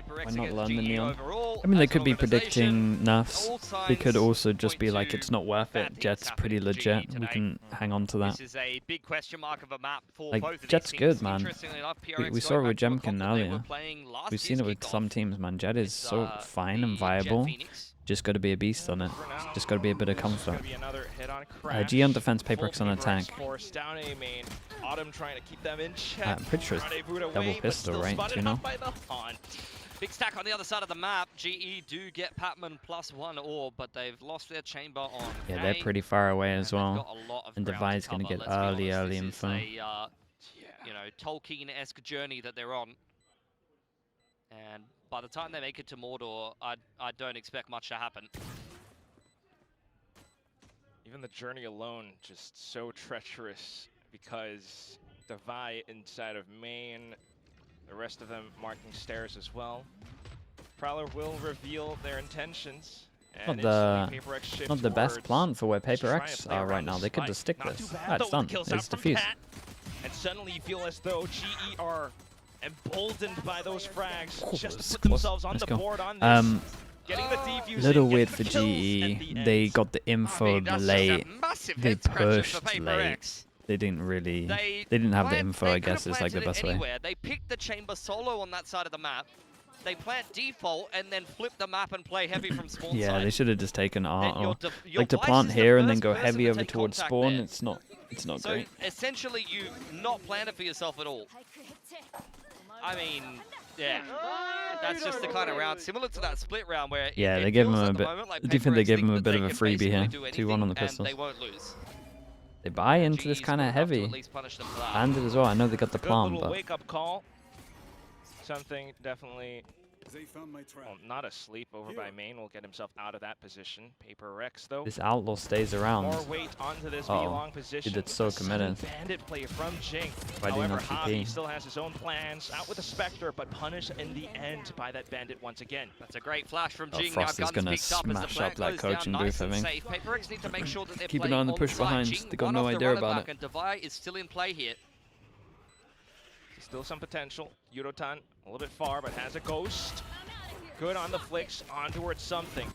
Why not learn the Neon? I mean, they could be predicting nerfs. They could also just be like, it's not worth it. Jet's pretty legit. We can hang on to that. Like, Jet's good, man. We saw it with Jemkin earlier. We've seen it with some teams, man. Jet is so fine and viable. Just got to be a beast on it. Just got to be a bit of comfort. G on defense, PRX on attack. I'm pretty sure it's double pistol, right? You know? Big stack on the other side of the map. GE do get Patman +1 orb, but they've lost their chamber on Yeah, they're pretty far away as well. And Devi's going to get early info. You know, Tolkien-esque journey that they're on. And by the time they make it to Mordor, I don't expect much to happen. Even the journey alone, just so treacherous because Devi inside of main, the rest of them marking stairs as well. Prowler will reveal their intentions. Not the best plan for where PRX are right now. They could just stick this. It's done. It's defused. And suddenly you feel as though GE are emboldened by those frags, just to put themselves on the board on this. Getting the defusing, little weird for GE. They got the info late. They pushed late. They didn't really. They didn't have the info, I guess, is like the best way. They picked the chamber solo on that side of the map. They plant default and then flip the map and play heavy from spawn side. Yeah, they should have just taken art. Like to plant here and then go heavy over towards spawn. It's not great. So essentially, you not plan it for yourself at all. I mean, yeah, that's just the kind of round similar to that split round where they gave him a bit. Do you think they gave him a bit of a freebie here? 2-1 on the pistols. They won't lose. They buy into this kind of heavy. Landed as well. I know they got the plan, but wake up call. Something definitely. Well, not asleep over by main will get himself out of that position. PRX though. This outlaw stays around. More weight onto this long position. Dude, it's so committed. Bandit play from Jing. However, Javi still has his own plans. Out with the Spectre, but punished in the end by that Bandit once again. That's a great flash from Jing. Frost is gonna smash up that coaching booth, I think. PRX need to make sure that they're keep an eye on the push behind. They got no idea about it. And Devi is still in play here. Still some potential. Yudotan a little bit far, but has a ghost. Good on the flicks, on towards something.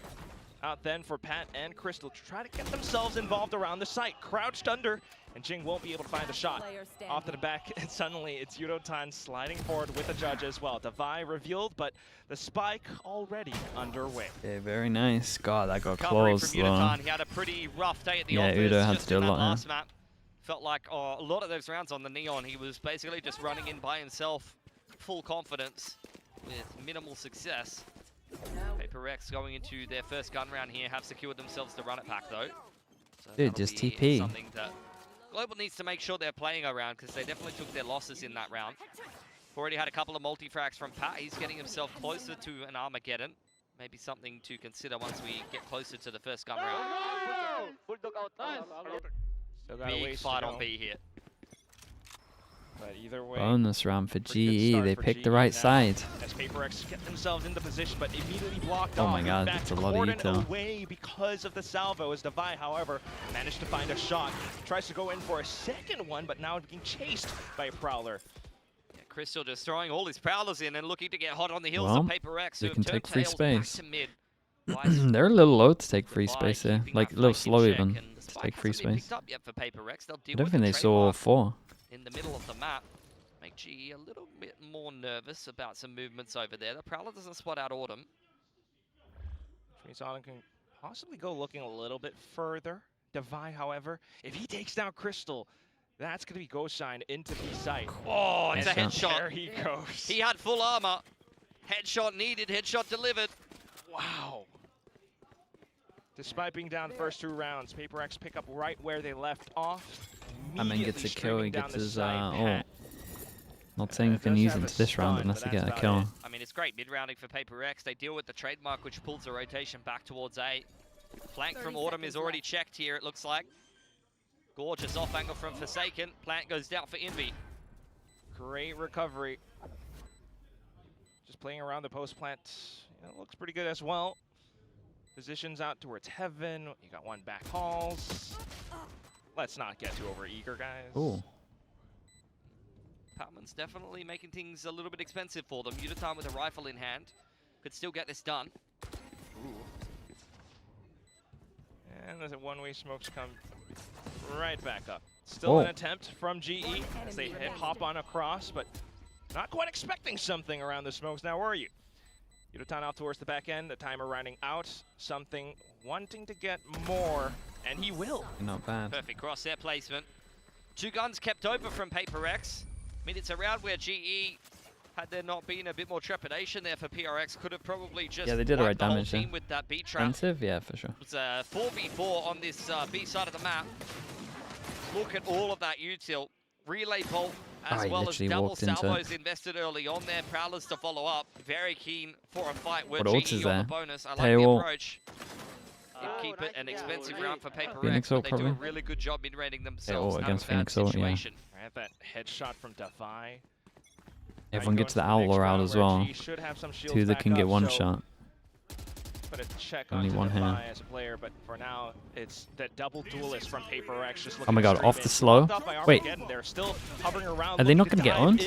Out then for Pat and Crystal to try to get themselves involved around the site. Crouched under, and Jing won't be able to find the shot. Off to the back, and suddenly it's Yudotan sliding forward with the judge as well. Devi revealed, but the spike already underway. Yeah, very nice. God, that got close. He had a pretty rough day at the office. Udo had to do a lot. Last map. Felt like a lot of those rounds on the Neon, he was basically just running in by himself, full confidence, with minimal success. PRX going into their first gun round here have secured themselves the run it back though. So dude, just TP. Something that Global needs to make sure they're playing around because they definitely took their losses in that round. Already had a couple of multi-frags from Pat. He's getting himself closer to an Armageddon. Maybe something to consider once we get closer to the first gun round. Big fight on B here. But either way, bonus round for GE. They picked the right side. As PRX get themselves into position, but immediately blocked off. Oh my God, that's a lot of eco. Away because of the salvo. As Devi, however, managed to find a shot. Tries to go in for a second one, but now being chased by a Prowler. Yeah, Crystal just throwing all his Prowlers in and looking to get hot on the heels of PRX. They can take free space. They're a little low to take free space here. Like a little slow even to take free space. I don't think they saw 4. In the middle of the map, make GE a little bit more nervous about some movements over there. The Prowler doesn't spot out Autumn. Which means Autumn can possibly go looking a little bit further. Devi, however, if he takes down Crystal, that's going to be ghost sign into the site. Oh, it's a headshot. There he goes. He had full armor. Headshot needed, headshot delivered. Wow. Despite being down the first 2 rounds, PRX pick up right where they left off. And then gets a kill, he gets his ult. Not saying you can use into this round unless you get a kill. I mean, it's great mid-rounding for PRX. They deal with the trademark, which pulls the rotation back towards A. Flank from Autumn is already checked here, it looks like. Gorgeous off angle from Forsaken. Plant goes down for Envy. Great recovery. Just playing around the post plant. Looks pretty good as well. Positions out towards heaven. You got one back halls. Let's not get too over eager, guys. Ooh. Patman's definitely making things a little bit expensive for them. Yudotan with a rifle in hand could still get this done. Ooh. And there's a one-way smokes come right back up. Still an attempt from GE as they hop on across, but not quite expecting something around the smokes now, were you? Yudotan out towards the back end, the timer running out. Something wanting to get more, and he will. Not bad. Perfect crosshair placement. 2 guns kept over from PRX. I mean, it's a round where GE, had there not been a bit more trepidation there for PRX, could have probably just they did the right damage team with that B trap. Expensive, yeah, for sure. It's a 4v4 on this B side of the map. Look at all of that util. Relay bolt, as well as double salvos invested early on there. Prowlers to follow up. Very keen for a fight with GE on the bonus. I like the approach. Keep it an expensive round for PRX, but they do a really good job mid-rating themselves against out of that situation. Right, that headshot from Defy. Everyone gets the Outlaw out as well. 2 that can get one shot. Put a check Only one hand. As a player, but for now, it's that double duelist from PRX just oh my god, off the slow? Wait. They're still hovering around. Are they not going to get on?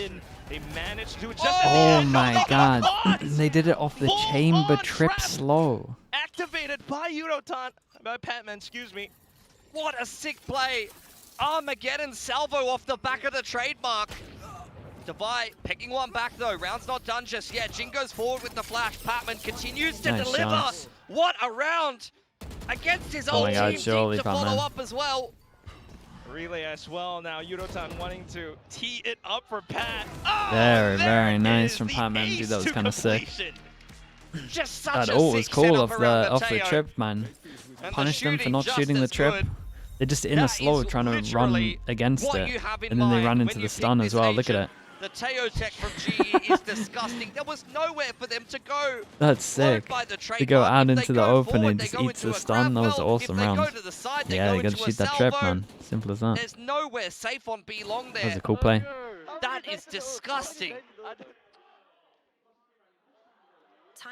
They managed to oh my god. They did it off the chamber trip slow. Activated by Yudotan. By Patman, excuse me. What a sick play. Armageddon salvo off the back of the trademark. Devi picking one back though. Round's not done just yet. Jin goes forward with the flash. Patman continues to deliver. Shots. What a round against his old team to follow up as well. Relay as well. Now Yudotan wanting to tee it up for Pat. Oh, very nice from Patman. Dude, that was kind of sick. Just such that ult was cool off the trip, man. Punish them for not shooting the trip. They're just in a slow trying to run against it. And then they run into the stun as well. Look at it. The Teo tech from GE is disgusting. There was nowhere for them to go. That's sick. They go out into the open and just eats the stun. That was awesome round. Yeah, they gotta shoot that trip, man. Simple as that. There's nowhere safe on B long there. That was a cool play. That is disgusting.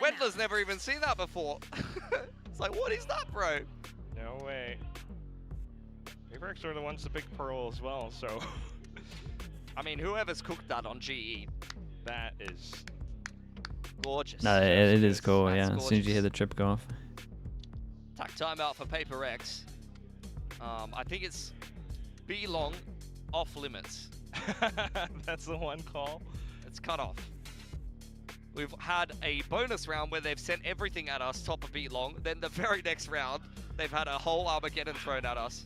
Wendler's never even seen that before. It's like, what is that, bro? No way. PRX are the ones to pick Pearl as well, so... I mean, whoever's cooked that on GE, that is gorgeous. No, it is cool, yeah. Gorgeous. As soon as you hear the trip go off. Attack timeout for PRX. I think it's B long, off limits. That's the one call. It's cut off. We've had a bonus round where they've sent everything at us, top of B long. Then the very next round, they've had a whole Armageddon thrown at us.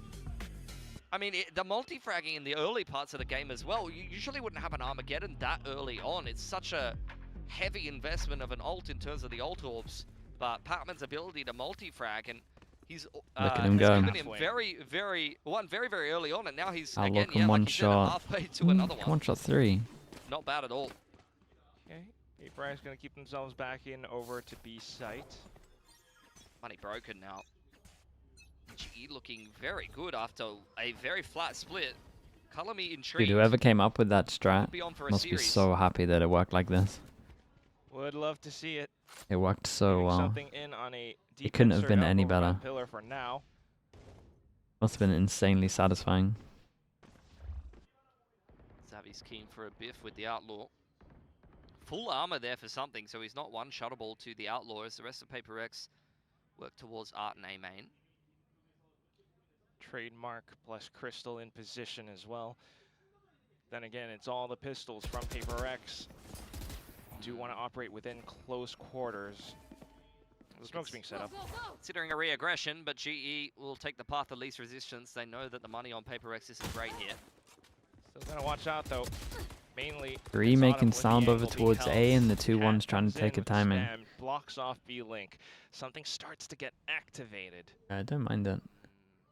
I mean, the multi-fragging in the early parts of the game as well, you usually wouldn't have an Armageddon that early on. It's such a heavy investment of an ult in terms of the ult orbs. But Patman's ability to multi-frag, and he's look at him go. given him very early on, and now he's, again, yeah, like shot. Halfway to another one. One shot 3. Not bad at all. Okay, PRX going to keep themselves back in over to B site. Money broken now. GE looking very good after a very flat split. Color me intrigued. Dude, whoever came up with that strat must be so happy that it worked like this. Would love to see it. It worked so well. In on a it couldn't have been any better. Pillar for now. Must have been insanely satisfying. Xavi's keen for a biff with the Outlaw. Full armor there for something, so he's not one-shuttable to the Outlaw as the rest of PRX work towards Art and A main. Trademark plus Crystal in position as well. Then again, it's all the pistols from PRX. Do want to operate within close quarters. The smoke's being set up. Considering a re-aggression, but GE will take the path of least resistance. They know that the money on PRX isn't great here. Still gotta watch out though. Mainly 3 making sound over towards A, and the 2-1's trying to take a timing. Blocks off B link. Something starts to get activated. I don't mind that.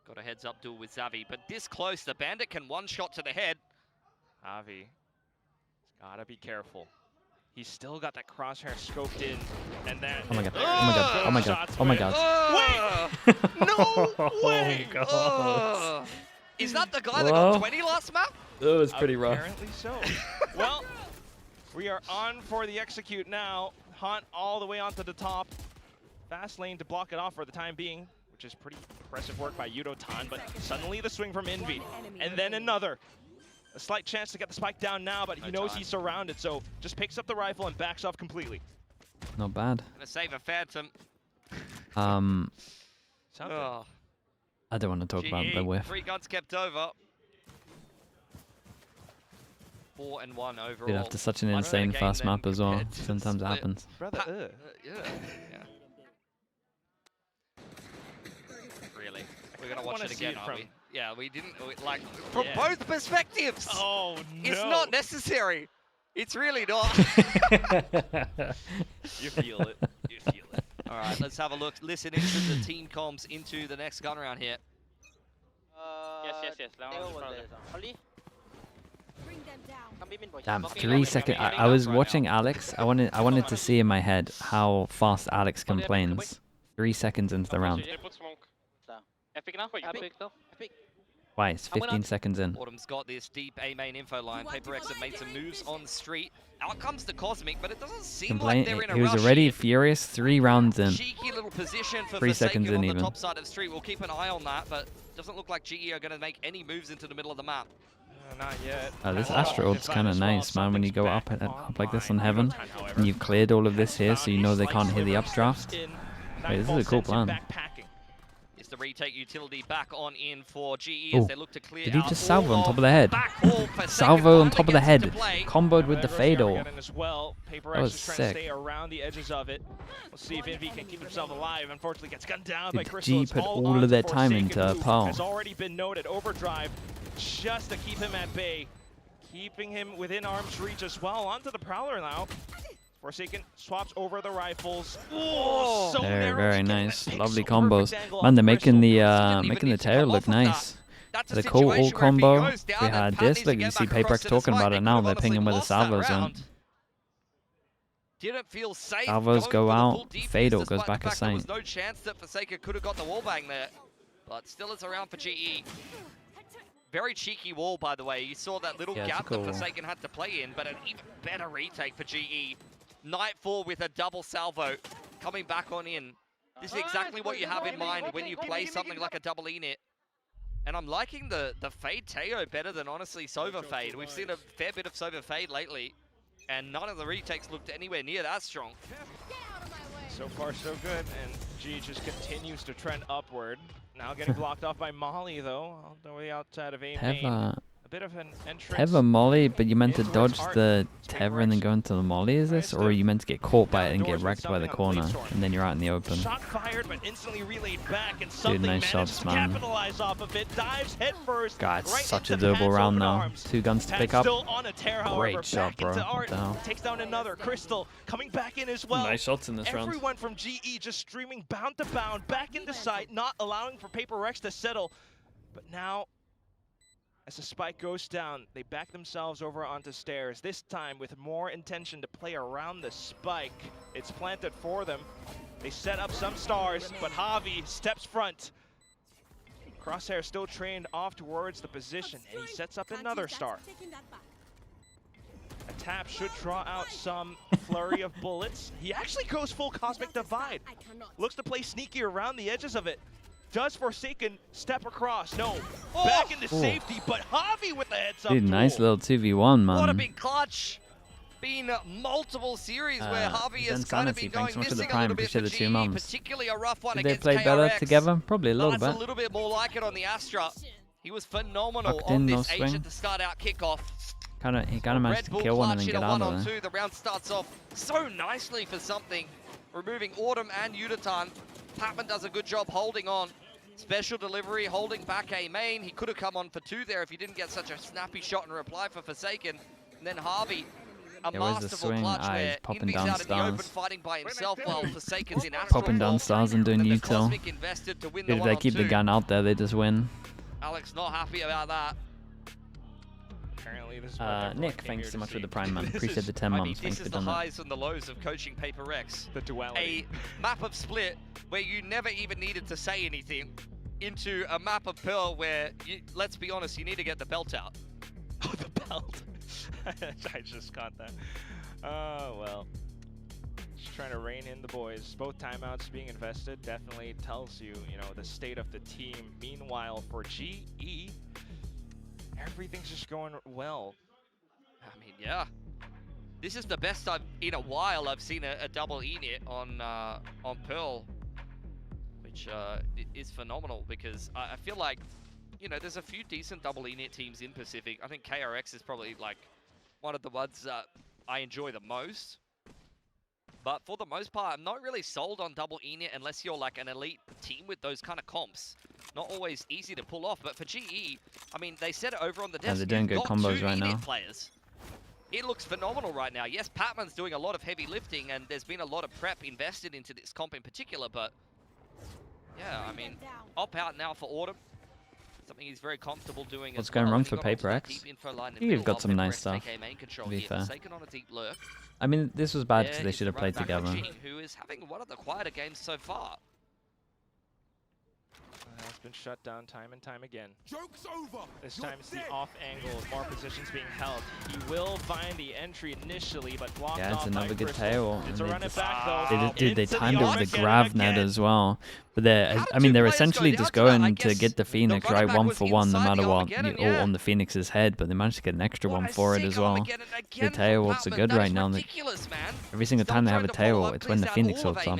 Got a heads up duel with Xavi, but this close, the Bandit can one shot to the head. Xavi, gotta be careful. He's still got that crosshair scoped in, and that. Oh my god! Oh my god! Oh my god! Oh my god! Wait! No way! Oh god. Is that the guy that got 20 last map? It was pretty rough. Apparently so. Well, we are on for the execute now. Hunt all the way onto the top. Fast lane to block it off for the time being, which is pretty impressive work by Yudotan, but suddenly the swing from Envy, and then another. a slight chance to get the spike down now, but he knows he's surrounded, so just picks up the rifle and backs off completely. Not bad. Gonna save a Phantom. Oh. I don't want to talk about the whiff. 3 guns kept over. 4 and 1 overall. Dude, after such an insane fast map as well, sometimes it happens. Brother, yeah. Really? We're gonna watch it again, are we? Yeah, we didn't, like, from both perspectives! Oh, no! It's not necessary! It's really not! You feel it. You feel it. Alright, let's have a look. Listen into the team comms into the next gun round here. Yes. Damn, 3 seconds. I was watching Alex. I wanted to see in my head how fast Alex complains. 3 seconds into the round. Twice, 15 seconds in. Autumn's got this deep A main info line. PRX have made some moves on street. Out comes the Cosmic, but it doesn't seem like they're in a rush. He was already furious 3 rounds in. Cheeky little position for 3 seconds in on even. the top side of the street. We'll keep an eye on that, but doesn't look like GE are going to make any moves into the middle of the map. Not yet. This Astro ult's kind of nice, man, when you go up like this on Heaven, and you've cleared all of this here, so you know they can't hit the updraft. Wait, this is a cool plan. Is the retake utility back on in for GE as they look to clear. Did he just salvo on top of the head? Salvo on top of the head, comboed with the fatal. That was sick. Stay around the edges of it. We'll see if Envy can keep himself alive. Unfortunately, gets gunned down by Crystal. G put all of their time into Pearl. Has already been noted. Overdrive just to keep him at bay, keeping him within arm's reach as well. Onto the Prowler now. Forsaken swaps over the rifles. Oh, so very nice. Lovely combos. Man, they're making the tail look nice. The cool ult combo. We had this. Look, you see PRX talking about it now. They're pinging where the salvos in. Didn't feel safe. Salvos go out. Fatal goes back a There was no chance that Forsaken could have got the wallbang there, but still it's around for GE. Very cheeky wall, by the way. You saw that little gap that Forsaken had to play in, but an even better retake for GE. Nightfall with a double salvo coming back on in. This is exactly what you have in mind when you play something like a double init. And I'm liking the Fade Teo better than, honestly, Sova Fade. We've seen a fair bit of Sova Fade lately, and none of the retakes looked anywhere near that strong. So far, so good, and G just continues to trend upward. Now getting blocked off by Molly, though, all the way outside of A main. A bit of an entrance. Teva Molly, but you meant to dodge the Teva and then go into the Molly, is this? Or are you meant to get caught by it and get wrecked by the corner, and then you're out in the open? Shot fired, but instantly relayed back, and dude, nice shots, man. Capitalize off of it. Dives head first. God, it's such a doable round now. 2 guns to pick up. Still on a tear, however. Great shot, bro. What the hell? Takes down another. Crystal coming back in as well. Nice shots in this round. Everyone from GE just streaming bound to bound, back into sight, not allowing for PRX to settle. But now, as the spike goes down, they back themselves over onto stairs, this time with more intention to play around the spike. It's planted for them. They set up some stars, but Javi steps front. Crosshair still trained off towards the position, and he sets up another star. A tap should draw out some flurry of bullets. He actually goes full Cosmic Divide. Looks to play sneaky around the edges of it. Does Forsaken step across? No. Back into safety, but Javi with the heads up. Dude, nice little 2v1, man. What a big clutch. Been multiple series where Javi has kind of been going missing a little bit for GE, particularly a rough one against PRX. Did they play better together? Probably a little bit. That's a little bit more like it on the Astra. He was phenomenal on this agent to start out kickoff. He kind of managed to kill one and then get out of there. The round starts off so nicely for something, removing Autumn and Udatan. Patman does a good job holding on. Special delivery, holding back A main. He could have come on for 2 there if he didn't get such a snappy shot in reply for Forsaken. And then Harvey, a masterful clutch where Envy's out in the open fighting by himself while Forsaken's in Astral. Popping down stars and doing util. If they keep the gun out there, they just win. Alex not happy about that. Apparently this is Nick, thanks so much for the Prime, man. Appreciate the 10 months. Thanks for doing that. This is the highs and the lows of coaching PRX. The duality. A map of Split where you never even needed to say anything into a map of Pearl where, let's be honest, you need to get the belt out. Oh, the belt. I just got that. Oh, well. Just trying to rein in the boys. Both timeouts being invested definitely tells you, the state of the team. Meanwhile, for GE, everything's just going well. I mean, yeah. This is the best in a while I've seen a double init on Pearl, which is phenomenal because I feel like, you know, there's a few decent double init teams in Pacific. I think KRX is probably like one of the ones that I enjoy the most. But for the most part, I'm not really sold on double init unless you're like an elite team with those kind of comps. Not always easy to pull off, but for GE, I mean, they said it over on the desk. Yeah, they're doing good combos right now. Players. It looks phenomenal right now. Yes, Patman's doing a lot of heavy lifting, and there's been a lot of prep invested into this comp in particular, but yeah, I mean, op out now for Autumn. Something he's very comfortable doing. What's going wrong for PRX? You've got some nice stuff, to be fair. I mean, this was bad because they should have played together. Who is having one of the quieter games so far. Has been shut down time and time again. Joke's over. This time it's the off angle, more positions being held. He will find the entry initially, but blocked off. Yeah, it's another good tail. It's a run it back though. Dude, they timed it with the grav net as well. But I mean, they're essentially just going to get the Phoenix right 1-for-1 no matter what, all on the Phoenix's head. But they managed to get an extra one for it as well. The tail ults are good right now. Every single time they have a tail, it's when the Phoenix ults up.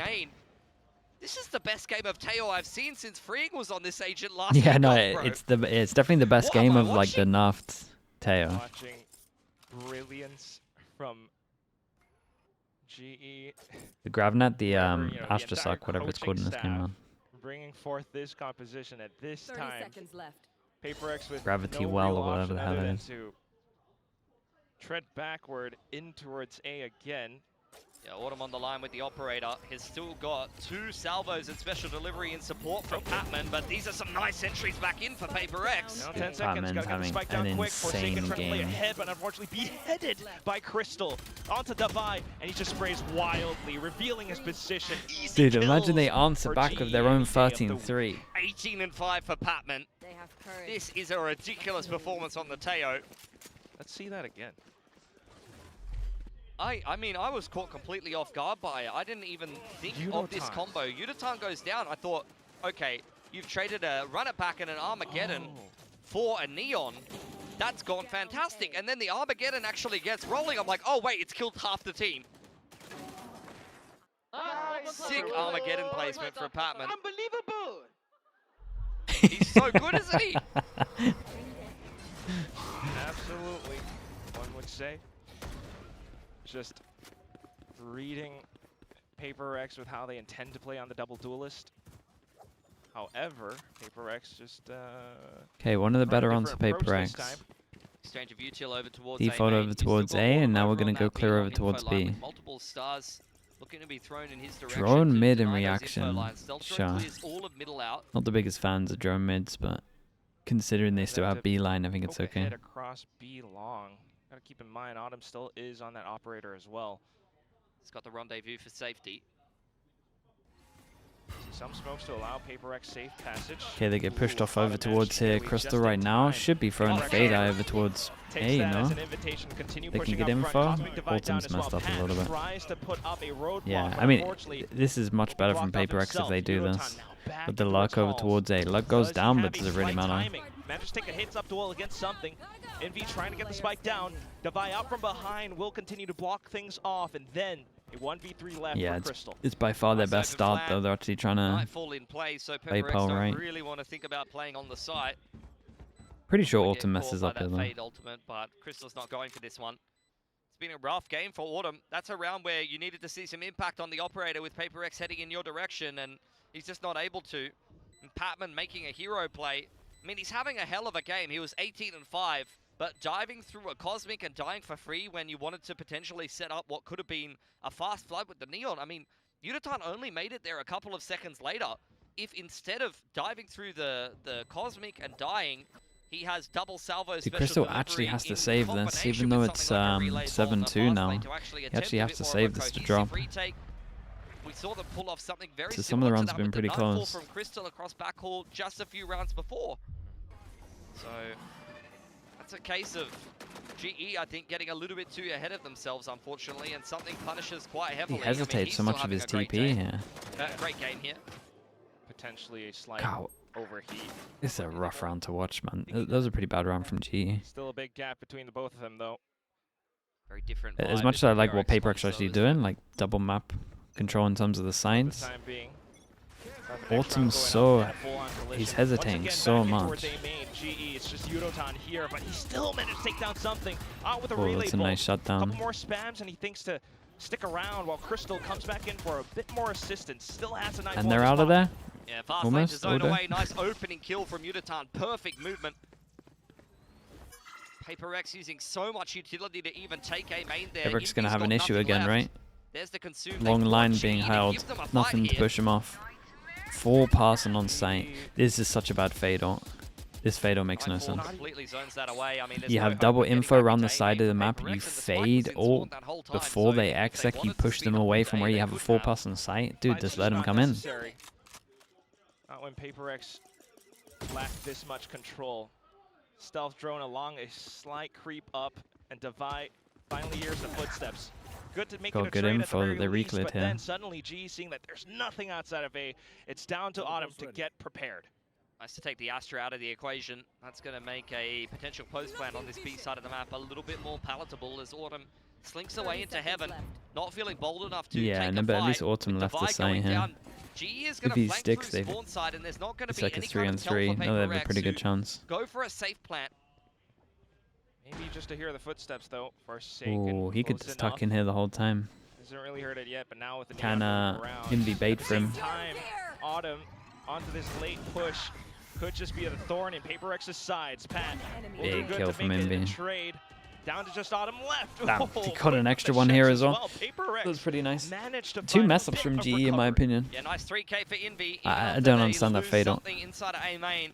This is the best game of Teo I've seen since Freeing was on this agent last Yeah, no, it's definitely the best game of like the nerfed Teo. Watching brilliance from GE. The Gravnet, the Astrosuck, whatever it's called in this game, man. Bringing forth this composition at this time. PRX with Gravity no Well or whatever the hell it is. Tread backward in towards A again. Yeah, Autumn on the line with the operator. Has still got 2 salvos and special delivery in support from Patman, but these are some nice entries back in for PRX. Now 10 seconds, gotta get the spike down quick. Forsaken trying to play ahead, but unfortunately beheaded by Crystal. Onto Davai, and he just sprays wildly, revealing his position. Easy Dude, imagine they answer back with their own 13-3. 18-5 for Patman. This is a ridiculous performance on the Teo. Let's see that again. I mean, I was caught completely off guard by it. I didn't even think of this combo. Yutatan goes down. I thought, okay, you've traded a run-it-back and an Armageddon for a Neon. That's gone fantastic. And then the Armageddon actually gets rolling. I'm like, oh, wait, it's killed half the team. Sick Armageddon placement for Patman. Unbelievable! He's so good, isn't he? Absolutely, one would say. Just reading PRX with how they intend to play on the double duelist. However, PRX just okay, one of the better runs for PRX. Exchange of util over towards default over towards A, and now we're gonna go clear over towards B. Multiple stars looking to be thrown in his direction. Drone mid in reaction, sure. All of middle out. Not the biggest fans of drone mids, but considering they still have B line, I think it's okay. Across B long. Gotta keep in mind, Autumn still is on that operator as well. It's got the rendezvous for safety. Some smokes to allow PRX safe passage. Okay, they get pushed off over towards here. Crystal right now should be throwing a fade eye over towards A, you know? They can get info. Autumn's messed up a little bit. Yeah, I mean, this is much better from PRX if they do this. With the luck over towards A. Luck goes down, but does it really matter? Managed to take a hits up duel against something. Envy trying to get the spike down. Davai out from behind will continue to block things off, and then a 1v3 left for Crystal. It's by far their best start, though. They're actually trying to play Pearl right. Really want to think about playing on the site. Pretty sure Autumn messes up here, though. Ultimate, but Crystal's not going for this one. It's been a rough game for Autumn. That's a round where you needed to see some impact on the operator with PRX heading in your direction, and he's just not able to. And Patman making a hero play. I mean, he's having a hell of a game. He was 18-5, but diving through a Cosmic and dying for free when you wanted to potentially set up what could have been a fast flood with the Neon. I mean, Yutatan only made it there a couple of seconds later. If instead of diving through the Cosmic and dying, he has double salvo special Crystal actually has to save this, even though it's 7-2 now. He actually has to save this to drop. We saw them pull off something very so some of the runs have been pretty close. From Crystal across backhaul just a few rounds before. So that's a case of GE, I think, getting a little bit too ahead of themselves, unfortunately, and something punishes quite heavily. He hesitates so much of his TP here. Great game here. Potentially a slight. God, overheat. It's a rough round to watch, man. That was a pretty bad round from GE. Still a big gap between the both of them, though. Very different. As much as I like what PRX actually doing, like double map control in terms of the signs, Autumn's so, he's hesitating so much. It's just Yudotan here, but he still managed to take down something. With a Oh, relay that's a bolt. nice shutdown. Couple more spams, and he thinks to stick around while Crystal comes back in for a bit more assistance. Still has a nice. And they're out of there. Yeah, fast lane to zone away. Nice opening kill from Yudotan. Perfect movement. PRX using so much utility to even take a main there. PRX gonna have an issue again, left. right? There's the consume. Long line being held. Nothing to push him off. 4 passing on site. This is such a bad fatal. This fatal makes no sense. Completely zones that away. I mean, You have double info around the side of the map. You fade all before they exec. You push them away from where you have a 4 pass on site. Dude, just let them come in. Not when PRX lacked this much control. Stealth drone along a slight creep up, and Divide finally hears the footsteps. Good to make it a good trade info at the that they very least, reclit but here. then suddenly G seeing that there's nothing outside of A. It's down to Autumn to get prepared. Nice to take the Astra out of the equation. That's going to make a potential post plan on this B side of the map a little bit more palatable as Autumn slinks away into heaven, not feeling bold enough to take a no, but at fight. least Autumn left the site here. G is going With to these flank sticks, through spawn side, and there's not going to it's be like a any 3 kind on of tell 3. for No, they have a PRX pretty good to chance. go for a safe plant. Maybe just to hear the footsteps though, for Forsaken. Oh, he could just tuck in here the whole time. Hasn't really heard it yet, but now with the Kinda him be bait for him. Time, Autumn onto this late push could just be a thorn in PRX's sides. Pat, Big kill from Invi. Trade down to just Autumn left. Damn, he caught an extra one here as well. That was pretty nice. 2 mess ups from GE in my opinion. Yeah, nice 3K for Envy. I don't understand that fatal. Something inside of A main.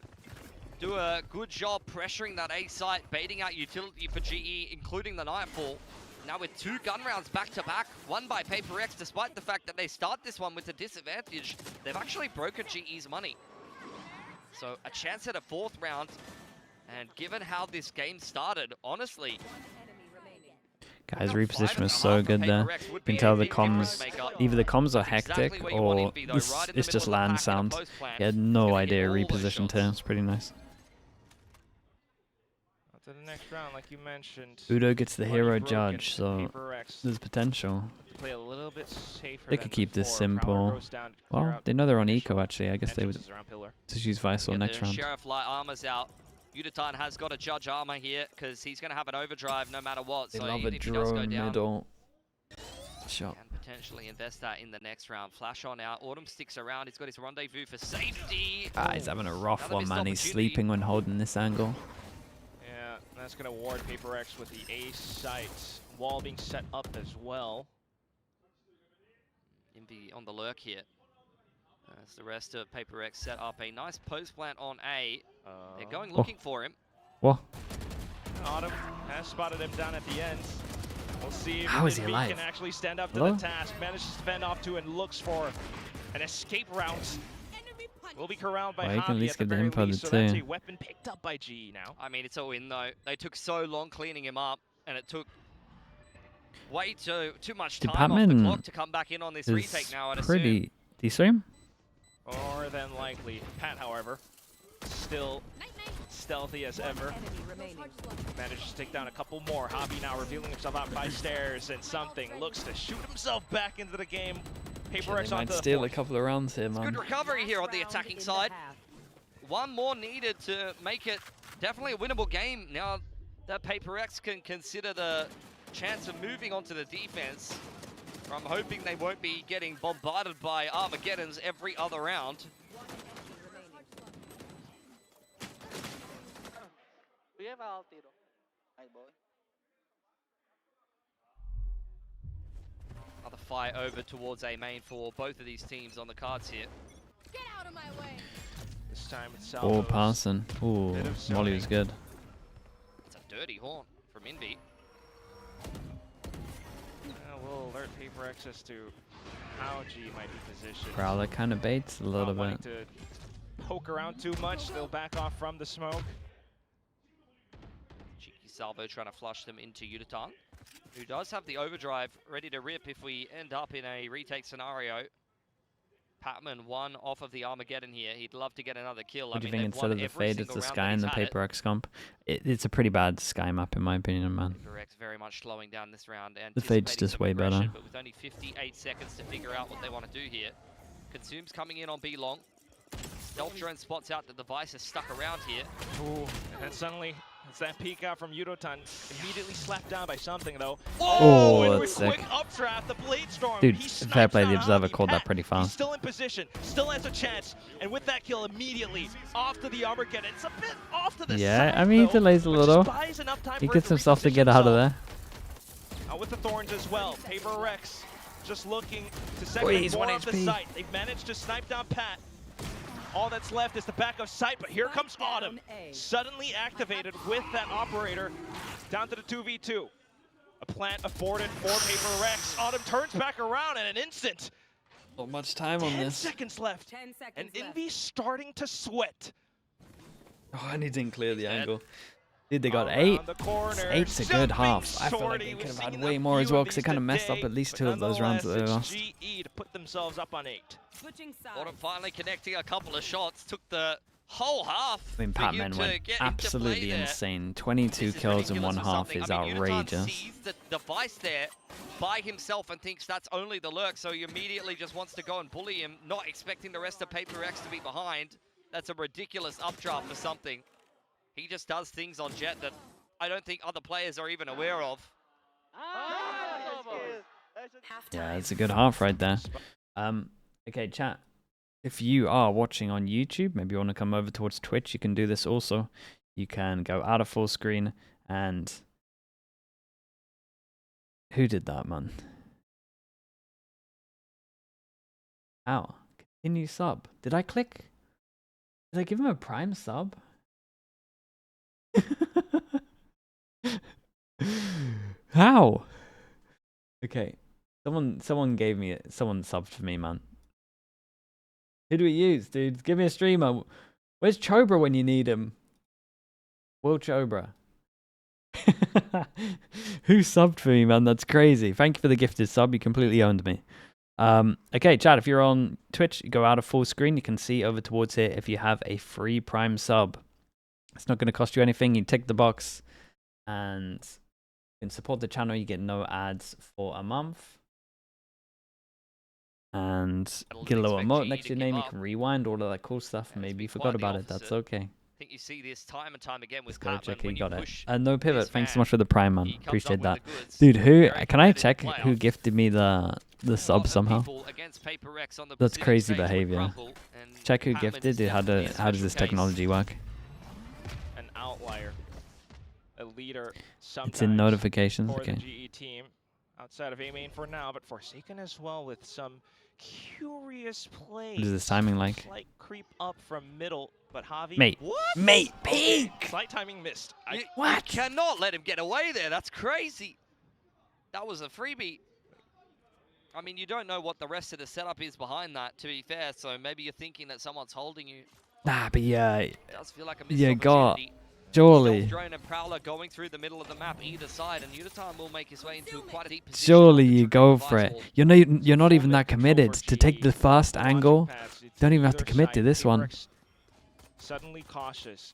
Do a good job pressuring that A site, baiting out utility for GE, including the Nightfall. Now with 2 gun rounds back to back, won by PRX, despite the fact that they start this one with a disadvantage, they've actually broken GE's money. So a chance at a 4th round, and given how this game started, honestly, guys, reposition was so good there. You can tell the comms, either the comms are hectic or it's just land sound. He had no idea repositioned here. It's pretty nice. To the next round, like you mentioned. Udo gets the hero judge, so there's potential. Play a little bit safer. They could keep this simple. Well, they know they're on eco actually. I guess they would just use Vital next round. Sheriff light armor's out. Yudotan has got to judge armor here because he's going to have an overdrive no matter what. They so love even a if he does go drone down, middle shot. can potentially invest that in the next round. Flash on out. Autumn sticks around. He's got his rendezvous for safety. He's having a rough Another one, missed man. He's opportunity. sleeping when holding this angle. Yeah, that's going to ward PRX with the A site. Wall being set up as well. Envy on the lurk here. As the rest of PRX set up a nice post plant on A. They're going looking for him. What? Autumn has spotted him down at the end. We'll see if How is he Envy alive? can actually stand up to the task. Manages to fend off 2 and looks for an escape route. Will be corralled by You can at Javi least at the get the very info least, the so that's a two. weapon picked up by GE now. I mean, it's a win though. They took so long cleaning him up, and it took way too much time off the clock to come back in on this retake now, I'd pretty decent. More than likely. Pat, however, still stealthy as ever. Manages to take down a couple more. Javi now revealing himself out by stairs, and something looks to shoot himself back into the game. PRX They might onto the steal a fourth. couple of rounds here, man. Good recovery here on the attacking side. 1 more needed to make it definitely a winnable game. Now that PRX can consider the chance of moving on to the defense. I'm hoping they won't be getting bombarded by Armageddons every other round. We have al tiro. Ay, boy. Another fight over towards A main for both of these teams on the cards here. Get out of my way. This time it's All Salvo's. passing. Ooh, Bit of Molly was zoning. good. It's a dirty horn from Envy. We'll alert PRX as to how G might be positioned. Prowler kind of baits a little Not wanting bit. to poke around too much, they'll back off from the smoke. Cheeky Salvo trying to flush them into Yudotan, who does have the overdrive ready to rip if we end up in a retake scenario. Patman one off of the Armageddon here. He'd love to get another kill. What do you think instead of the Fade, it's the Sky and the PRX comp? It's a pretty bad Sky map in my opinion, man. PRX very much slowing down this round. The Fade's just way better. But with only 58 seconds to figure out what they want to do here. Consume's coming in on B long. Stealth drone spots out the device is stuck around here. Ooh, and then suddenly it's that peek out from Yudotan. Immediately slapped down by something though. Oh, that's quick sick. Updraft, the Blade Storm. Dude, fair play, the Observer called that pretty fast. He's still in position, still has a chance, and with that kill immediately off to the Armageddon. It's a bit off to the side. Yeah, I mean, he delays a little. He gets himself to get out of there. With the Thorns as well. PRX just looking to second more of the site. They've managed to snipe down Pat. All that's left is the back of sight, but here comes Autumn, suddenly activated with that operator down to the 2v2. A plant afforded for PRX. Autumn turns back around in an instant. Not much time on 10 this. seconds left, 10 seconds and left. Envy's starting to sweat. Oh, and he didn't clear the angle. Dude, they got 8. 8's a good half. I feel like they could have had way more as well because they kind of messed up at least 2 of those rounds that they lost. GE to put themselves up on 8. Autumn finally connecting a couple of shots. Took the whole half. I mean, Patman went absolutely insane. 22 kills in one half is outrageous. He sees the device there by himself and thinks that's only the lurk, so he immediately just wants to go and bully him, not expecting the rest of PRX to be behind. That's a ridiculous updraft for something. He just does things on Jet that I don't think other players are even aware of. Yeah, it's a good half right there. Okay, chat. If you are watching on YouTube, maybe you want to come over towards Twitch, you can do this also. You can go out of full screen and... Who did that, man? Ow. Continue sub. Did I click? Did I give him a Prime sub? How? Okay. Someone gave me it. Someone subbed for me, man. Who do we use, dude? Give me a streamer. Where's Chobra when you need him? Will Chobra. Who subbed for me, man? That's crazy. Thank you for the gifted sub. You completely owned me. Okay, chat, if you're on Twitch, go out of full screen. You can see over towards here if you have a free Prime sub. It's not going to cost you anything. You tick the box and you can support the channel. You get no ads for a month. And get a little emote next to your name. You can rewind, all of that cool stuff. Maybe you forgot about it. That's okay. I think you see this time and time again with Patman. Check when you got it. push No pivot. Thanks so much for the Prime, man. Appreciate that. goods. Dude, who Very can I competitive check playoff. who gifted me the sub somehow? That's crazy behavior. Check who gifted it. How does this technology work? An outlier, a leader. It's in notifications. For Okay. the GE team, outside of A main for now, but Forsaken as well with some curious plays. What is this timing like? Slight creep up from middle, but Javi. Mate. What? Mate, Okay, peek! slight timing missed. You What? cannot let him get away there. That's crazy. That was a freebie. I mean, you don't know what the rest of the setup is behind that, to be fair, so maybe you're thinking that someone's holding you. Nah, but yeah. It does feel like a missed Yeah, God. opportunity. Surely. Stealth drone and Prowler going through the middle of the map either side, and Yudotan will make his way into quite a deep position. Surely on the you trigger go device for it. wall. You're not even that committed to take the first angle. Don't even have to commit to this one. Suddenly cautious.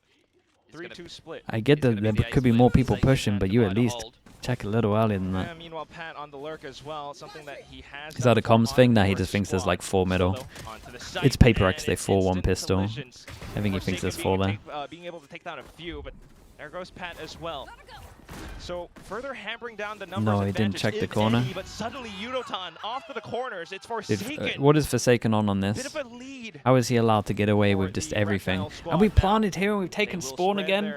3-2 split. I get that there could be more people pushing, but you at least check a little earlier than that. Meanwhile, Pat on the lurk as well. Something that he has. Is that a comms thing? Nah, he just thinks there's like 4 middle. It's PRX, they 4-1 pistol. I think he thinks there's 4 there. Being able to take down a few, but there goes Pat as well. So further hammering down the numbers. No, he didn't check the corner. But suddenly Yudotan off to the corners. It's Forsaken. What is Forsaken on Bit this? of a lead. How is he allowed to get away with just everything? And we planted here and we've taken spawn again?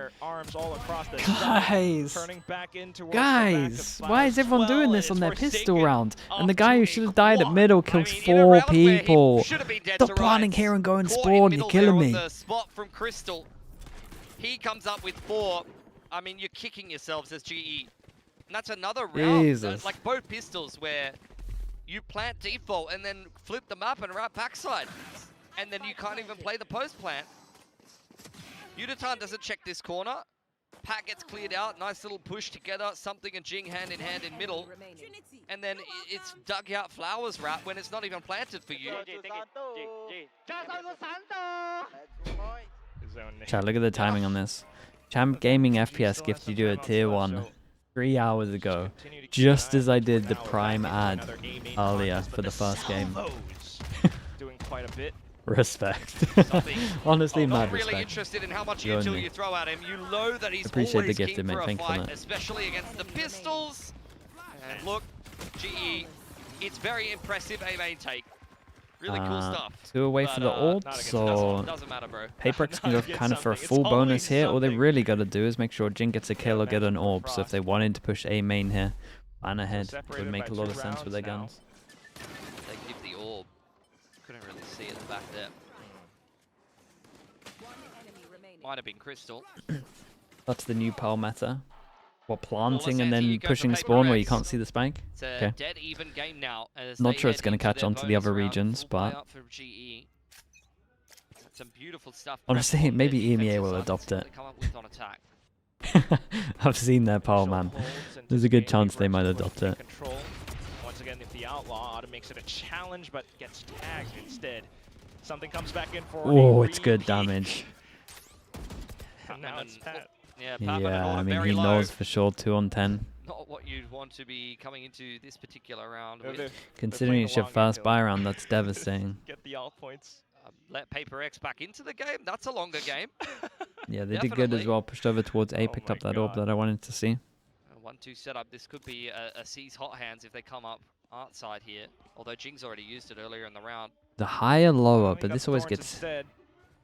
Guys, why is everyone doing this on their pistol round? And the guy who should have died at middle kills 4 people. Stop planning here and going spawn, you're killing me. The spot from Crystal. He comes up with 4. I mean, you're kicking yourselves as GE. And that's another round. Jesus. Like both pistols where you plant default and then flip the map and right backside. And then you can't even play the post plant. Yudotan doesn't check this corner. Pat gets cleared out. Nice little push together. Something and Jing hand in hand in middle. And then it's dug out Flowers wrap when it's not even planted for you. Chat, look at the timing on this. Champ Gaming FPS gifted you a tier 1 3 hours ago, just as I did the Prime ad earlier for the first game. Doing quite a bit. Respect. Honestly, mad not really respect. interested in how much util you throw at him. You know that he's Appreciate always the gifted, keen mate. for a Thank you for fight, that. especially against the pistols. And look, GE, it's very impressive A main take. Really cool stuff. 2 away for the ult, so doesn't matter, bro. PRX can go kind of for a full bonus here. All they really got to do is make sure Jin gets a kill or get an orb. So if they wanted to push A main here, plan ahead. It would make a lot of sense with their guns. They give the orb. Couldn't really see it back there. Might have been Crystal. That's the new Pearl meta. What, planting and then pushing spawn where you can't see the spike? It's a dead even game now. Not sure it's going to catch on to the other regions, but some beautiful stuff. Honestly, maybe EMEA will adopt it. I've seen their Pearl, man. There's a good chance they might adopt it. Once again, if the outlaw Autumn makes it a challenge, but gets tagged instead. Something comes back in for. Oh, it's good damage. Now it's Pat. Yeah, I mean, he knows for sure 2 on 10. Not what you'd want to be coming into this particular round with. Considering it's your first buy round, that's devastating. Get the alt points. Let PRX back into the game. That's a longer game. Yeah, they did good as well. Pushed over towards A, picked up that orb that I wanted to see. 1-2 setup. This could be a C's hot hands if they come up art side here. Although Jing's already used it earlier in the round. The higher, lower, but this always gets...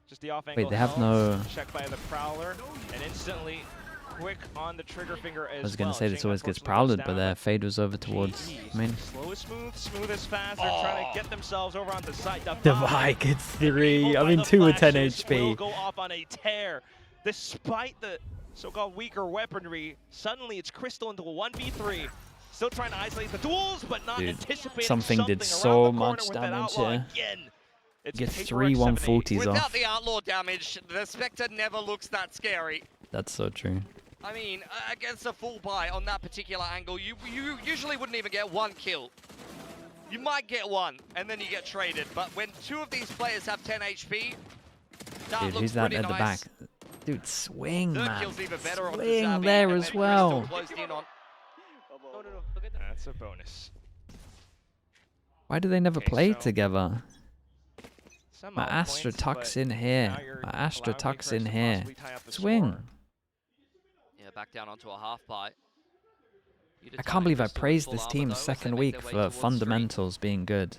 Just the off Wait, they have no... Check by the Prowler, and instantly quick on the trigger finger as I was going to say this always gets prowled, but their fade was over towards main. Slow as smooth, smooth as fast. They're trying to get themselves over on the side. Divide gets 3. I mean, 2 with 10 HP. Will go off on a tear. Despite the so-called weaker weaponry, suddenly it's Crystal into a 1v3. Still trying to isolate the duels, but not anticipating something did so much damage here. Gets 3 140s Without off. the outlaw damage, the Spectre never looks that scary. That's so true. I mean, against a full buy on that particular angle, you usually wouldn't even get 1 kill. You might get 1, and then you get traded. But when 2 of these players have 10 HP, that Dude, looks who's that pretty at the back? nice. Dude, swing, man. Kill's even better on Swing there as well. That's a bonus. Why do they never play together? Some My alt Astra points, tucks but in now here. you're My Astra allowing tucks PRX in to here. possibly tie up the Swing. score. Yeah, back down onto a half buy. I can't believe I praised this team second week for fundamentals being good.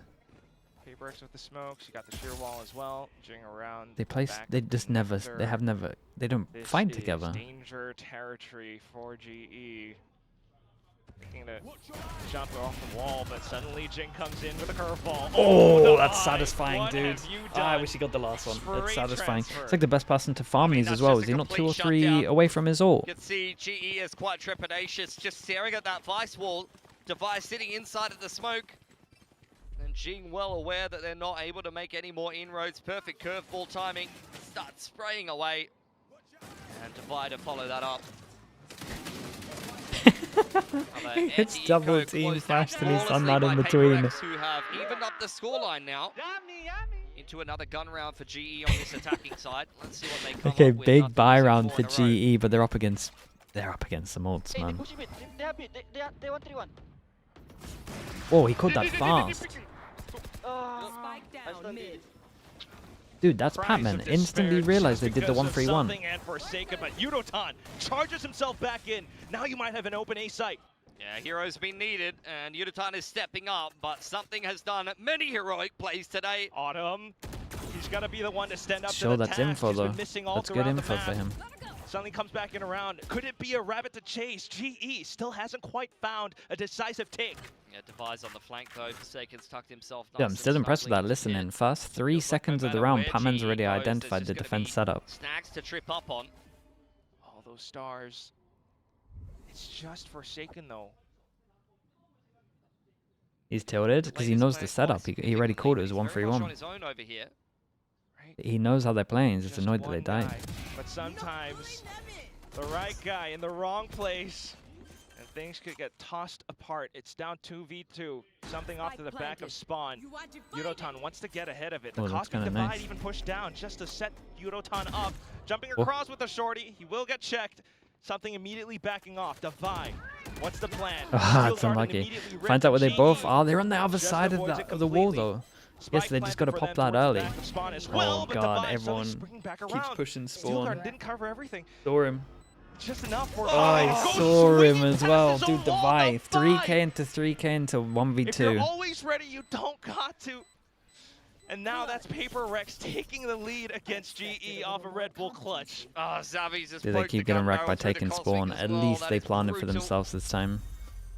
PRX with the smokes. You got the sheer wall as well. Jing around. They play. They just never. They have never. They don't fight together. Danger territory for GE. Looking to jump off the wall, but suddenly Jing comes in with a curveball. Oh, that's satisfying, dude. I wish he got the last one. That's satisfying. It's like the best person to farm these as well. Is he not 2 or 3 away from his ult? You can see GE is quite trepidatious, just staring at that Vice wall. Device sitting inside of the smoke. And Jing well aware that they're not able to make any more inroads. Perfect curveball timing. Starts spraying away. And Divide to follow that up. It's double team flash to me, son, not in between. Who have evened up the scoreline now into another gun round for GE on this attacking side. Let's see what they come Okay, up with. big buy round for GE, but they're up against some ults, man. They want 3-1. Oh, he caught that fast. Dude, that's Patman. Instantly realized they did the 1-3-1. And Forsaken, but Yudotan charges himself back in. Now you might have an open A site. Yeah, heroes been needed, and Yudotan is stepping up, but something has done many heroic plays today. Autumn, he's got to be the one to stand up Sure, to the that's task. info, He's been though. missing all That's good throughout info the for map. him. Suddenly comes back in around. Could it be a rabbit to chase? GE still hasn't quite found a decisive take. Yeah, Devise on the flank though. Forsaken's tucked himself. Yeah, I'm still impressed with that listening. First 3 seconds of the round, Patman's already identified the defense setup. Snags to trip up on. All those stars. It's just Forsaken though. He's tilted because he knows the setup. He already called it as 1-3-1. He knows how they're playing. He's just annoyed that they died. But sometimes The right guy in the wrong place. And things could get tossed apart. It's down 2v2. Something off to the back of spawn. Yudotan wants to get ahead of it. The Cosmic Divide nice. even pushed down just to set Yudotan up. Jumping across with the shorty. He will get checked. Something immediately backing off. Divide. What's the plan? Ah, it's unlucky. Finds out where they both are. They're on the other side of the wall, though. Yes, they just got to pop that early. Oh, God, everyone keeps pushing spawn. Didn't cover everything. Saw him. Just enough for Oh, I saw him as well. Dude, Divide. 3k into 3k into 1v2. If you're always ready, you don't got to. And now that's PRX taking the lead against GE off a Red Bull clutch. Oh, Zavi's just Dude, they keep getting wrecked by taking spawn. At least they planned it for themselves this time.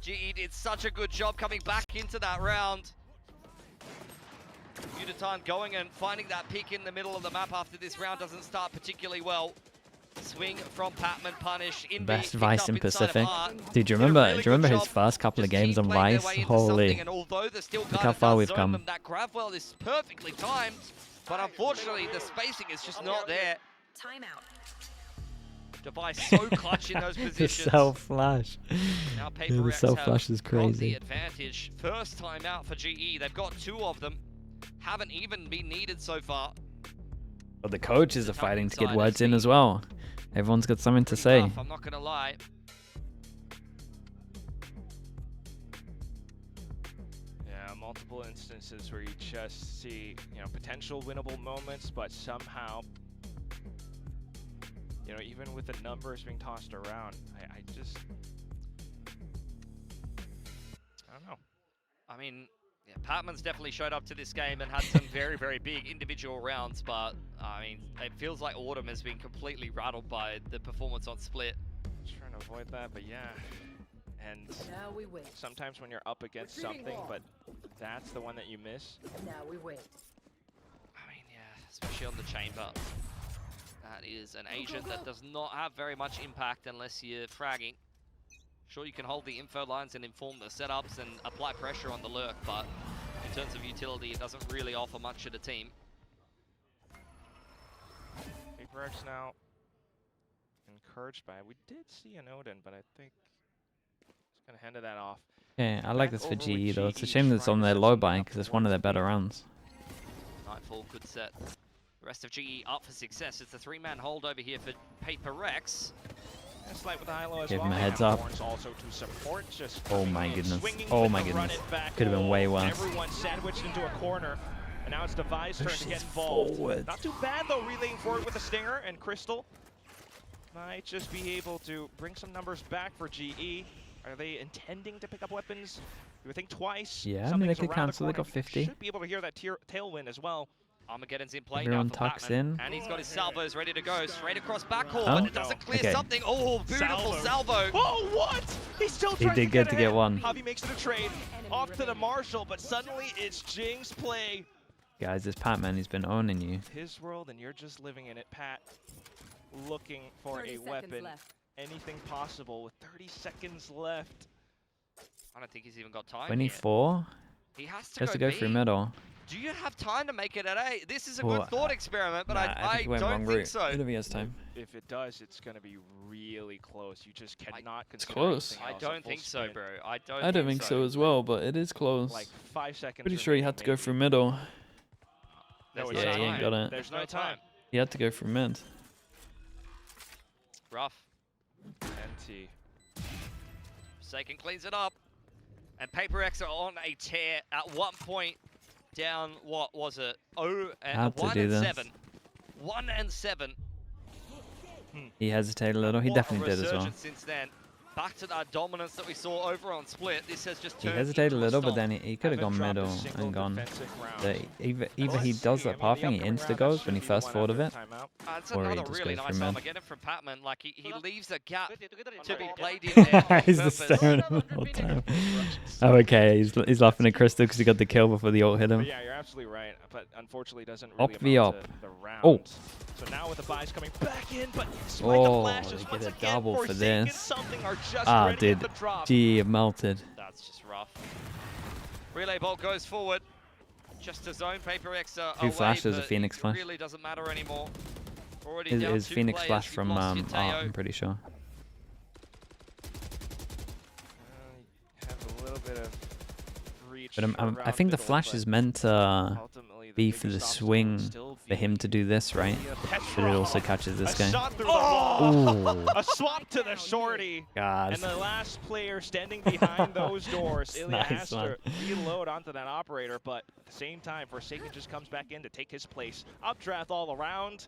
GE did such a good job coming back into that round. Yudotan going and finding that pick in the middle of the map after this round doesn't start particularly well. Swing from Patman, punish. Best Vice in Pacific. Dude, do you remember his first couple of games on Vice? Holy. Look how far we've come. That grab well is perfectly timed, but unfortunately the spacing is just not there. Timeout. Device so clutch in those positions. The self-flash. Now Dude, the self-flash is got crazy. the advantage. First time out for GE. They've got 2 of them. Haven't even been needed so far. But the coaches are fighting to get words in as well. Everyone's got something to say. Tough, I'm not gonna lie. Yeah, multiple instances where you just see, potential winnable moments, but somehow, even with the numbers being tossed around, I don't know. I mean, yeah, Patman's definitely showed up to this game and had some very, very big individual rounds, but I mean, it feels like Autumn has been completely rattled by the performance on Split. Trying to avoid that, but yeah. And now we wait. Sometimes when you're up against something, but that's the one that you miss. Now we wait. I mean, yeah, especially on the chamber. That is an agent that does not have very much impact unless you're fragging. Sure, you can hold the info lines and inform the setups and apply pressure on the lurk, but in terms of utility, it doesn't really offer much to the team. PRX now encouraged by it. We did see an Odin, but I think he's going to hand that off. Yeah, I like this for GE though. It's a shame that it's on their low buy because it's one of their better rounds. Nightfall, good set. The rest of GE up for success. It's a 3-man hold over here for PRX. Give him a heads up. Oh my goodness. Oh my goodness. Could have been way worse. Everyone sandwiched into a corner. And now it's Devi's turn to get involved. Forward. Not too bad though, relaying forward with a stinger, and Crystal might just be able to bring some numbers back for GE. Are they intending to pick up weapons? Do we think twice? Yeah, I mean, they could cancel. They got 50. Should be able to hear that tailwind as well. Armageddon's in play Everyone now for tucks Batman. in. And he's got his salvos ready to go. Straight across backcourt, Huh? but it doesn't clear Okay. something. Oh, beautiful salvo. Oh, what? He's still He trying did to good to get ahead. one. Javi makes it a trade. Off to the Marshall, but suddenly it's Jing's play. Guys, this Patman, he's been owning you. His world, and you're just living in it, Pat. Looking for a weapon. Anything possible with 30 seconds left. I don't think he's even got time 24? He has Just to go go through B. middle. Do you have time to make it at A? This is a Well, good thought experiment, but Nah, I think he went don't wrong think route. so. If he has time. If it does, it's going to be really close. You just cannot consider close. anything I else. don't A full think so, sprint. bro. I don't think so as well, but it is close. Like 5 seconds. Pretty sure he had to go through middle. There's No, no Yeah, he ain't time. got it. There's no time. He had to go through mid. Rough. NT. Saken cleans it up. And PRX are on a tear at one point. Down, what was it? Had to 1 do and this. 7. 1 and 7. He hesitated a little. He What definitely a did as well. resurgence since then. Back to that dominance that we saw over on Split. This has just He turned hesitated a into little, but stomp. then he could have Haven't gone dropped a middle single and gone. defensive round. Either he does that pathing, he insta-goes when he first thought of it. That's or he another just really goes nice for mid. Armageddon from Patman. Like, he leaves a gap Together to be inside. played in there on He's just purpose. staring at him the whole time. Oh, okay. He's laughing at Crystal because he got the kill before the ult hit him. But yeah, you're absolutely right, but unfortunately doesn't Up really v amount up. to the round. Oh. So now with the buys coming back in, but Oh, flashes they get once a again, double for Forsaken this. something are just Ah, ready dude. with the drop. Gee, melted. That's just rough. Relay bolt goes forward. Just to zone PRX Two away, flashes, a but Phoenix it flash. really doesn't matter anymore. Already It down is 2 Phoenix players. Flash You've from lost your Art, Teo. I'm pretty sure. Have a little bit of reach. But I around think the middle, Flash but is meant to ultimately be for the biggest obstacle swing would still for him be to do this, right? But it also catches this a guy. shot through the wall. Ooh. A swap to the shorty. God. And the last player standing behind those doors, Ilya Nice, has man. to reload onto that operator, but at the same time, Forsaken just comes back in to take his place. Updraft all around.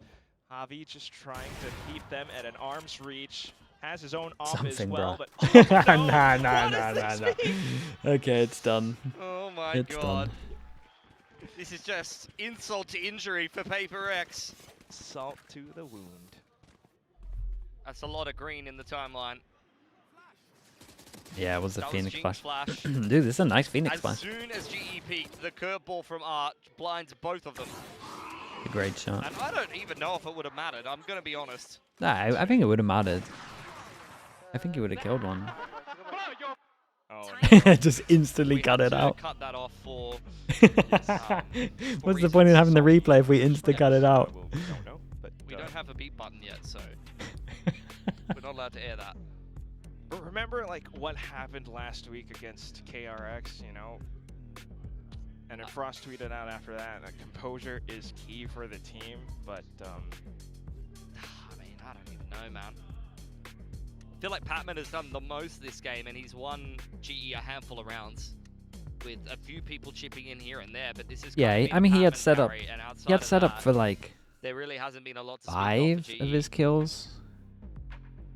Javi just trying to keep them at an arm's reach. Has his own off as Something, well, bro. but oh, no. Nah. Okay, it's done. Oh my It's god. done. This is just insult to injury for Paper X. Salt to the wound. That's a lot of green in the timeline. Yeah, it was the That was Phoenix Jinx Flash. Flash. Dude, this is a nice Phoenix As Flash. soon as GE peaked, the curveball from Art blinds both of them. A great shot. And I don't even know if it would have mattered, I'm going to be honest. Nah, I think it would have mattered. I think he would have killed one. Oh, Just instantly We cut had it to out. cut that off for What's the point in having the replay if we insta cut it out? we don't know, but we don't have a beat button yet, so we're not allowed to air that. remember like what happened last week against KRX, you know? And then Frost tweeted out after that, composure is key for the team, but I mean, I don't even know, man. I feel like Patman has done the most this game, and he's won GE a handful of rounds with a few people chipping in here and there, but this is Yeah, I mean, he had set up. He had set up for like there really hasn't been a lot to speak 5 of, for of GE. his kills.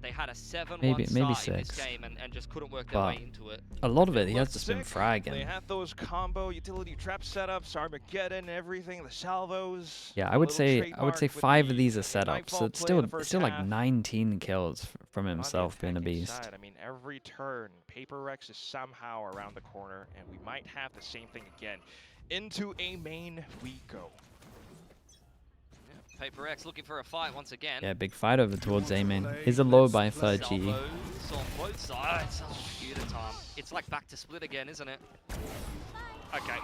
They had a 7-1 Maybe start in 6. this game and just couldn't work their But way into it. a lot of it, he has looked just been sick. fragging. They have those combo utility trap setups, Armageddon, everything, the salvos. Yeah, a I would little say trademark with 5 of the these are setups. So Nightfall it's play in the still first like half. 19 kills from On the himself being a attacking beast. side, I mean, every turn, Paper X is somehow around the corner, and we might have the same thing again. Into a main we go. Paper X looking for a fight once again. Yeah, big fight over towards A main. He's a low by 3rd GE. Salvos on both sides. Oh, computer time. It's like back to split again, isn't it? Okay.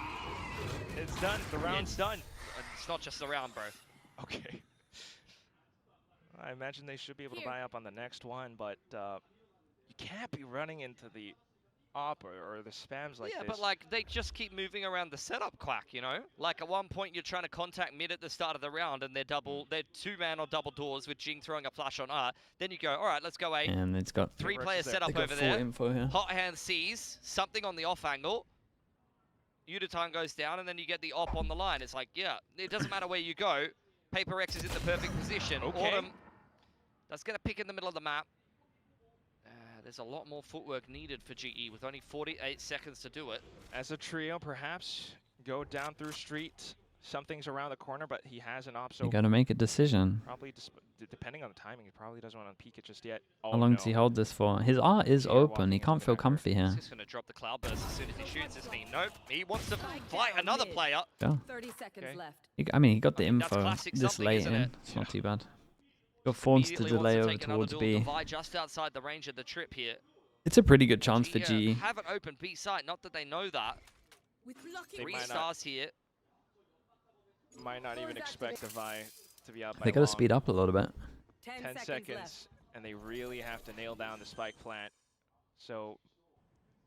It's done. The round's done. It's not just a round, bro. Okay. I imagine they should be able to buy up on the next one, but you can't be running into the op or the spams like yeah, this. but like they just keep moving around the setup quack, you know? Like at one point you're trying to contact mid at the start of the round and they're 2-man or double doors with Jing throwing a flash on R. Then you go, all right, let's go A. And it's got 3-player setup they got over full there. info here. Hot hand sees something on the off angle. Udatan goes down and then you get the op on the line. It's like, yeah, it doesn't matter where you go. Paper X is in the perfect position. Okay. Autumn does get a pick in the middle of the map. There's a lot more footwork needed for GE with only 48 seconds to do it. As a trio, perhaps go down through street. Something's around the corner, but he has an op, so You gotta make a decision. probably depending on the timing, he probably doesn't want to peek it just yet. How long does he hold this for? His art is Yeah, open. walking He can't into feel the comfy here. He's just going to drop the cloud burst as soon as he shoots, isn't he? Nope. He wants to fight another player. Yeah. 30 seconds Okay. left. I mean, he got the That's info classic this something, late isn't in. it? It's not too bad. Got Fawns to Immediately delay wants over to take another towards duel B. divide just outside the range of the trip here. It's a pretty good chance for GE. Haven't opened B site, not that they know that. With lucky They 3 might not. stars here. Might not even expect the Vi to be out by They gotta long. speed up a little bit. 10 seconds, and they really have to nail down the spike plant. So,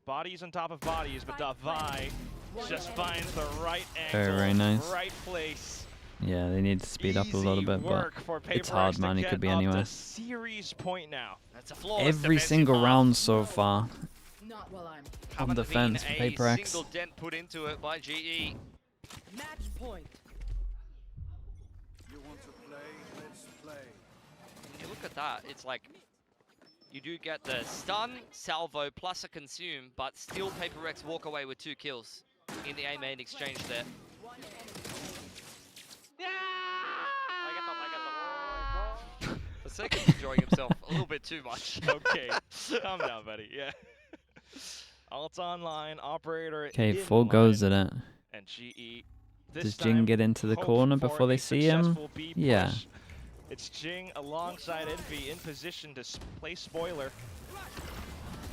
bodies on top of bodies, but Davai just finds the right angle, Very nice. right place. Yeah, they need to speed up a little Easy bit, but work for it's Paper hard, X to man. It get could be up to anywhere. series point now. That's a flawless Every defensive single half. round so far. Not while I'm Haven't defense been for Paper a X. single dent put into it by GE. match point. You want to play? Let's play. When you look at that, it's like you do get the stun, salvo, plus a consume, but still Paper X walk away with 2 kills in the A main exchange there. Forsaken's enjoying himself a little bit too much. Okay, calm down, buddy. Yeah. Alt online, operator. Okay, in full line, goes at it. and GE. This Does Jing time get into the hope corner for before they a see him? successful B Yeah. push. It's Jing alongside Envy in position to play spoiler.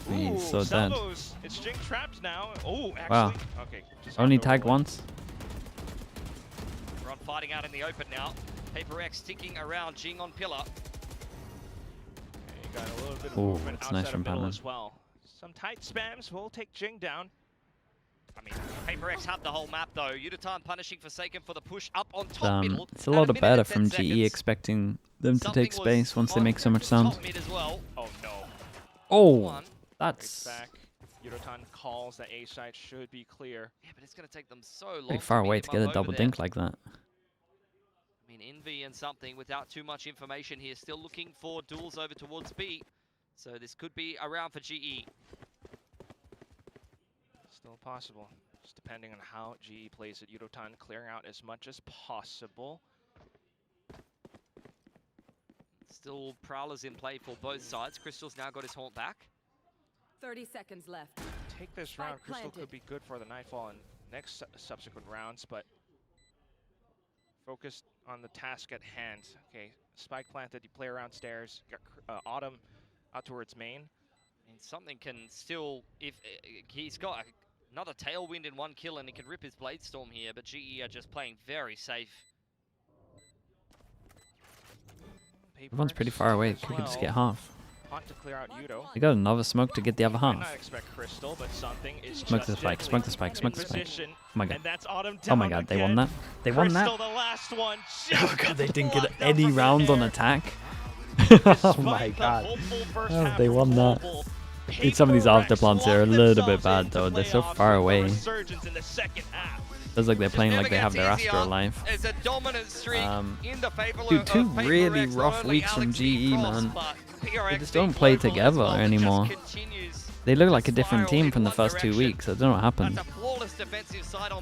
He's Ooh, so dead. salvos. It's Jing trapped now. Oh, actually. Wow. Okay. just Only have to tagged avoid. once. We're on fighting out in the open now. Paper X sticking around Jing on pillar. You got a little bit of Ooh, movement that's outside nice of from middle Panman. as well. Some tight spams will take Jing down. I mean, Paper X had the whole map though. Yudotan punishing Forsaken for the push up on top middle. It's a lot at of minute and better 10 from GE seconds. expecting them to Something take space was once they on make so much sound. top mid as well. Oh no. Oh, One. that's Back. Yudotan calls that A side should be clear. Yeah, but it's going to take them so long. pretty far away beat to him get up a double over there. dink like that. I mean, Envy and something without too much information here. Still looking for duels over towards B. So this could be a round for GE. Still possible. Just depending on how GE plays it. Yudotan clearing out as much as possible. Still Prowlers in play for both sides. Crystal's now got his haunt back. 30 seconds left. Take this Spike round. Crystal planted. could be good for the Nightfall and next subsequent rounds, but focused on the task at hand. Okay, spike planted. You play around stairs. You got Autumn out towards main. I mean, something can still, if he's got another tailwind in one kill and he can rip his Blade Storm here, but GE are just playing very safe. Everyone's pretty far away. They could just get half. Punt to clear out Yudo. They got another smoke to get the other Might half. not expect Crystal, but something is Smoke the just spike, gently smoke the spike, smoke in the spike. position, Oh my god. and that's Autumn Oh my down god, they again. won that. They won that. Crystal, the last one. Oh god, they didn't get blocked any up from the rounds on air. attack. Oh Despite my the god. hopeful first Oh, half they from won that. Global, Dude, some of these after PRX plants here are a locked little bit themselves bad though. into They're so playoffs far with a away. resurgence in the second half. Feels like they're playing Never like they have gets their easier. Astro alive. It's a dominant streak in the favor Dude, of two Paper really X, not rough only weeks from Alex GE, Frost, man. but They PRX just being don't play global as together well. It just anymore. continues They look to like a different spiral team in from the one first 2 direction. weeks. I don't know what happened. That's a flawless defensive side on